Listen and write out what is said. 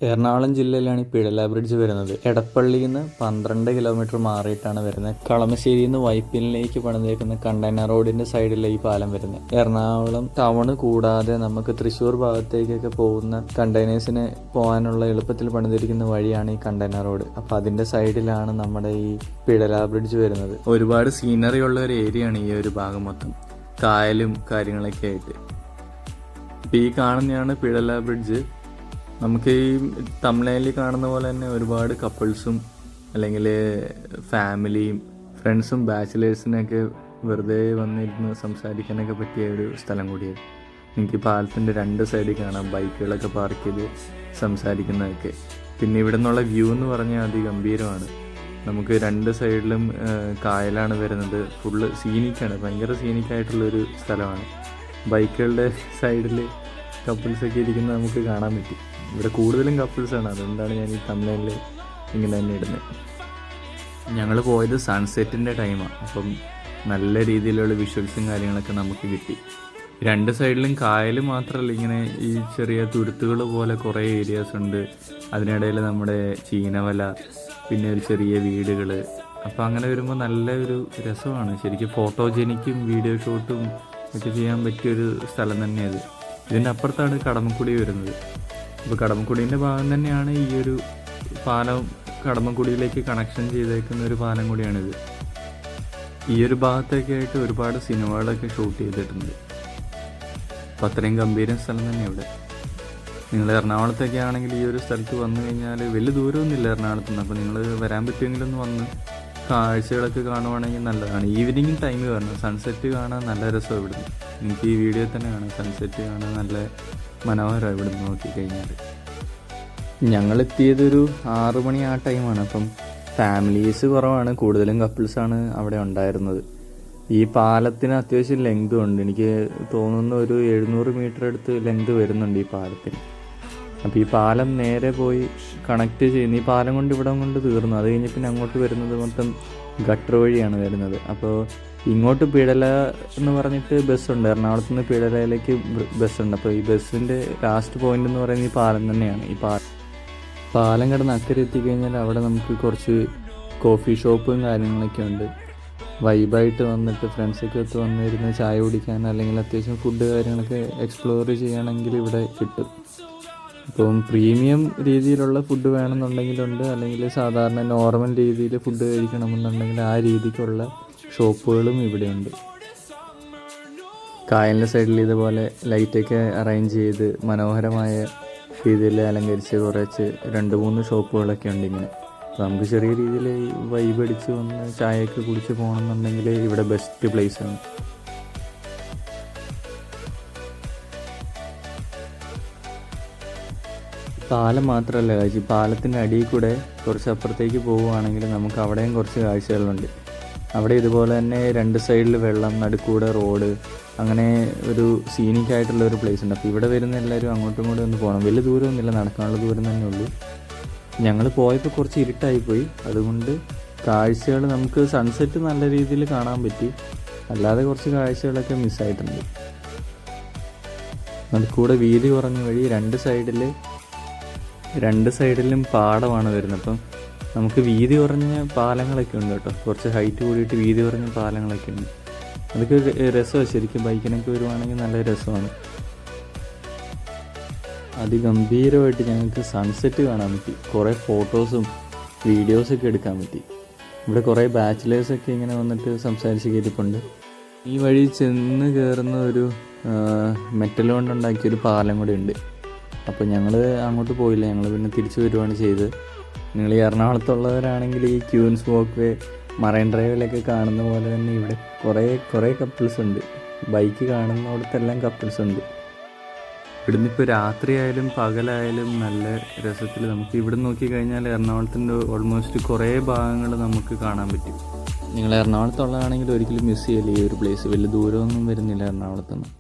എറണാകുളം ജില്ലയിലാണ് ഈ പിഴല ബ്രിഡ്ജ് വരുന്നത്. എടപ്പള്ളിയിൽ നിന്ന് 12 കിലോമീറ്റർ മാറിയിട്ടാണ് വരുന്നത്. കളമശ്ശേരിയിൽ നിന്ന് വൈപ്പിനിലേക്ക് പണിതേക്കുന്ന കണ്ടെയ്നർ റോഡിന്റെ സൈഡിലെ ഈ പാലം വരുന്നത്. എറണാകുളം ടൗൺ കൂടാതെ നമുക്ക് തൃശ്ശൂർ ഭാഗത്തേക്കൊക്കെ പോകുന്ന കണ്ടെയ്നേഴ്സിന് പോകാനുള്ള എളുപ്പത്തിൽ പണിതിരിക്കുന്ന വഴിയാണ് ഈ കണ്ടെയ്നർ റോഡ്. അപ്പോൾ അതിന്റെ സൈഡിലാണ് നമ്മുടെ ഈ പിഴല ബ്രിഡ്ജ് വരുന്നത്. ഒരുപാട് സീനറി ഉള്ള ഒരു ഏരിയ ആണ് ഈ ഒരു ഭാഗം മൊത്തം, കായലും കാര്യങ്ങളൊക്കെ ആയിട്ട്. ഈ കാണുന്നതാണ് പിഴല ബ്രിഡ്ജ്. നമുക്ക് ഈ തമിഴ്നാട്ടിൽ കാണുന്ന പോലെ തന്നെ ഒരുപാട് കപ്പിൾസും അല്ലെങ്കിൽ ഫാമിലിയും ഫ്രണ്ട്സും ബാച്ചിലേഴ്സിനൊക്കെ വെറുതെ വന്നിരുന്ന് സംസാരിക്കാനൊക്കെ പറ്റിയ ഒരു സ്ഥലം കൂടിയാണ്. എനിക്ക് പാലത്തിൻ്റെ രണ്ട് സൈഡിൽ കാണാം ബൈക്കുകളൊക്കെ പാർക്ക് ചെയ്ത് സംസാരിക്കുന്നതൊക്കെ. പിന്നെ ഇവിടെ നിന്നുള്ള വ്യൂ എന്ന് പറഞ്ഞാൽ അതിഗംഭീരമാണ്. നമുക്ക് രണ്ട് സൈഡിലും കായലാണ് വരുന്നത്. ഫുള്ള് സീനിക്കാണ്, ഭയങ്കര സീനിക്കായിട്ടുള്ളൊരു സ്ഥലമാണ്. ബൈക്കുകളുടെ സൈഡിൽ കപ്പിൾസൊക്കെ ഇരിക്കുന്നത് നമുക്ക് കാണാൻ പറ്റും. ഇവിടെ കൂടുതലും കപ്പിൾസാണ്, അതുകൊണ്ടാണ് ഞാൻ ഈ തമിഴ്നാട്ടിൽ ഇങ്ങനെ തന്നെ ഇടുന്നത്. ഞങ്ങൾ പോയത് സൺസെറ്റിൻ്റെ ടൈമാണ്, അപ്പം നല്ല രീതിയിലുള്ള വിഷ്വൽസും കാര്യങ്ങളൊക്കെ നമുക്ക് കിട്ടി. രണ്ട് സൈഡിലും കായൽ മാത്രമല്ല, ഇങ്ങനെ ഈ ചെറിയ തുരുത്തുകൾ പോലെ കുറേ ഏരിയാസ് ഉണ്ട്. അതിനിടയിൽ നമ്മുടെ ചീനവല, പിന്നെ ഒരു ചെറിയ വീടുകൾ. അപ്പോൾ അങ്ങനെ വരുമ്പോൾ നല്ല ഒരു രസമാണ്. ശരിക്കും ഫോട്ടോജനിക്കും വീഡിയോ ഷൂട്ടും ഒക്കെ ചെയ്യാൻ പറ്റിയൊരു സ്ഥലം തന്നെയത്. ഇതിൻ്റെ അപ്പുറത്താണ് കടമക്കുടി വരുന്നത്. അപ്പോൾ കടമക്കുടീൻ്റെ ഭാഗം തന്നെയാണ് ഈ ഒരു പാലം. കടമക്കുടിയിലേക്ക് കണക്ഷൻ ചെയ്തേക്കുന്ന ഒരു പാലം കൂടിയാണിത്. ഈ ഒരു ഭാഗത്തൊക്കെ ആയിട്ട് ഒരുപാട് സിനിമകളൊക്കെ ഷൂട്ട് ചെയ്തിട്ടുണ്ട്. അപ്പോൾ അത്രയും ഗംഭീര സ്ഥലം തന്നെ ഇവിടെ. നിങ്ങൾ എറണാകുളത്തൊക്കെ ആണെങ്കിൽ ഈ ഒരു സ്ഥലത്ത് വന്നു കഴിഞ്ഞാൽ വലിയ ദൂരമൊന്നുമില്ല എറണാകുളത്ത് നിന്ന്. അപ്പോൾ നിങ്ങൾ വരാൻ പറ്റുമെങ്കിലൊന്ന് വന്ന് കാഴ്ചകളൊക്കെ കാണുവാണെങ്കിൽ നല്ലതാണ്. ഈവനിങ് ടൈമിൽ വരണം, സൺസെറ്റ് കാണാൻ നല്ല രസമാണ് ഇവിടുന്ന്. എനിക്ക് ഈ വീഡിയോ തന്നെ കാണാം, സൺസെറ്റ് കാണാൻ നല്ല മനോഹരമാണ് ഇവിടുന്ന് നോക്കിക്കഴിഞ്ഞാൽ. ഞങ്ങളെത്തിയതൊരു 6 മണി ആ ടൈമാണ്. അപ്പം ഫാമിലീസ് കുറവാണ്, കൂടുതലും കപ്പിൾസാണ് അവിടെ ഉണ്ടായിരുന്നത്. ഈ പാലത്തിന് അത്യാവശ്യം ലെങ്തും ഉണ്ട്. എനിക്ക് തോന്നുന്ന ഒരു 700 മീറ്റർ അടുത്ത് ലെങ്ത് വരുന്നുണ്ട് ഈ പാലത്തിന്. അപ്പോൾ ഈ പാലം നേരെ പോയി കണക്ട് ചെയ്യുന്നു. ഈ പാലം കൊണ്ട് ഇവിടം കൊണ്ട് തീർന്നു. അത് കഴിഞ്ഞ് പിന്നെ അങ്ങോട്ട് വരുന്നത് മൊത്തം ഗട്ടർ വഴിയാണ് വരുന്നത്. അപ്പോൾ ഇങ്ങോട്ട് പിഴല എന്ന് പറഞ്ഞിട്ട് ബസ്സുണ്ട്, എറണാകുളത്ത് നിന്ന് പിഴലയിലേക്ക് ബസ്സുണ്ട്. അപ്പോൾ ഈ ബസ്സിൻ്റെ ലാസ്റ്റ് പോയിന്റ് എന്ന് പറയുന്നത് ഈ പാലം തന്നെയാണ്. ഈ പാലം കിടന്ന് അക്കരെ എത്തിക്കഴിഞ്ഞാൽ അവിടെ നമുക്ക് കുറച്ച് കോഫി ഷോപ്പും കാര്യങ്ങളൊക്കെ ഉണ്ട്. വൈബായിട്ട് വന്നിട്ട് ഫ്രണ്ട്സൊക്കെ ഒത്ത് വന്നിരുന്ന് ചായ കുടിക്കാൻ അല്ലെങ്കിൽ അത്യാവശ്യം ഫുഡ് കാര്യങ്ങളൊക്കെ എക്സ്പ്ലോർ ചെയ്യണമെങ്കിൽ ഇവിടെ കിട്ടും. ഇപ്പം പ്രീമിയം രീതിയിലുള്ള ഫുഡ് വേണമെന്നുണ്ടെങ്കിലുണ്ട്, അല്ലെങ്കിൽ സാധാരണ നോർമൽ രീതിയിൽ ഫുഡ് കഴിക്കണമെന്നുണ്ടെങ്കിൽ ആ രീതിക്കുള്ള ഷോപ്പുകളും ഇവിടെയുണ്ട്. കായലിൻ്റെ സൈഡിൽ ഇതുപോലെ ലൈറ്റൊക്കെ അറേഞ്ച് ചെയ്ത് മനോഹരമായ രീതിയിൽ അലങ്കരിച്ച് കുറച്ച് 2-3 ഷോപ്പുകളൊക്കെ ഉണ്ട് ഇങ്ങനെ. അപ്പോൾ നമുക്ക് ചെറിയ രീതിയിൽ വൈബ് അടിച്ച് വന്ന് ചായയൊക്കെ കുടിച്ച് പോകണമെന്നുണ്ടെങ്കിൽ ഇവിടെ ബെസ്റ്റ് പ്ലേസാണ്. പാലം മാത്രമല്ല കാഴ്ച, പാലത്തിൻ്റെ അടിയിൽ കൂടെ കുറച്ച് അപ്പുറത്തേക്ക് പോവുകയാണെങ്കിൽ നമുക്ക് അവിടെയും കുറച്ച് കാഴ്ചകളുണ്ട്. അവിടെ ഇതുപോലെ തന്നെ 2 സൈഡിൽ വെള്ളം, നടുക്കൂടെ റോഡ്, അങ്ങനെ ഒരു സീനിക്കായിട്ടുള്ള ഒരു പ്ലേസ് ഉണ്ട്. അപ്പോൾ ഇവിടെ വരുന്ന എല്ലാവരും അങ്ങോട്ടും ഇങ്ങോട്ടും ഒന്ന് പോകണം. വലിയ ദൂരമൊന്നുമില്ല, നടക്കാനുള്ള ദൂരം തന്നെ ഉള്ളൂ. ഞങ്ങൾ പോയപ്പോൾ കുറച്ച് ഇരുട്ടായിപ്പോയി, അതുകൊണ്ട് കാഴ്ചകൾ നമുക്ക് സൺസെറ്റ് നല്ല രീതിയിൽ കാണാൻ പറ്റി, അല്ലാതെ കുറച്ച് കാഴ്ചകളൊക്കെ മിസ്സായിട്ടുണ്ട്. നടുക്കൂടെ വീതി കുറഞ്ഞ വഴി രണ്ട് സൈഡിലും പാടമാണ് വരുന്നത്. അപ്പം നമുക്ക് വീതി കുറഞ്ഞ പാലങ്ങളൊക്കെ ഉണ്ട് കേട്ടോ, കുറച്ച് ഹൈറ്റ് കൂടിയിട്ട് വീതി കുറഞ്ഞ പാലങ്ങളൊക്കെ ഉണ്ട്. അതൊക്കെ രസമാണ് ശരിക്കും. ബൈക്കിനൊക്കെ വരുവാണെങ്കിൽ നല്ല രസമാണ്. അതിഗംഭീരമായിട്ട് ഞങ്ങൾക്ക് സൺസെറ്റ് കാണാൻ പറ്റി. കുറേ ഫോട്ടോസും വീഡിയോസൊക്കെ എടുക്കാൻ പറ്റി. ഇവിടെ കുറേ ബാച്ചിലേഴ്സൊക്കെ ഇങ്ങനെ വന്നിട്ട് സംസാരിച്ച് കയറ്റിപ്പുണ്ട്. ഈ വഴി ചെന്ന് കയറുന്ന ഒരു മെറ്റൽ കൊണ്ടുണ്ടാക്കിയൊരു പാലം കൂടെ ഉണ്ട്. അപ്പോൾ ഞങ്ങൾ അങ്ങോട്ട് പോയില്ല, ഞങ്ങൾ പിന്നെ തിരിച്ചു വരുവാണ് ചെയ്തത്. നിങ്ങൾ ഈ എറണാകുളത്തുള്ളവരാണെങ്കിൽ ഈ ക്യൂൻസ് വാക്ക് വേ, മറൈൻ ഡ്രൈവിലൊക്കെ കാണുന്ന പോലെ തന്നെ ഇവിടെ കുറേ കപ്പിൾസ് ഉണ്ട്. ബൈക്ക് കാണുന്നിടത്തെല്ലാം കപ്പിൾസ് ഉണ്ട്. ഇവിടുന്ന് ഇപ്പോൾ രാത്രിയായാലും പകലായാലും നല്ല രസത്തിൽ നമുക്ക് ഇവിടെ നോക്കിക്കഴിഞ്ഞാൽ എറണാകുളത്തിൻ്റെ ഓൾമോസ്റ്റ് കുറേ ഭാഗങ്ങൾ നമുക്ക് കാണാൻ പറ്റും. നിങ്ങൾ എറണാകുളത്തുള്ളതാണെങ്കിൽ ഒരിക്കലും മിസ് ചെയ്യില്ല ഈ ഒരു പ്ലേസ്. വലിയ ദൂരമൊന്നും വരുന്നില്ല എറണാകുളത്തുനിന്ന്.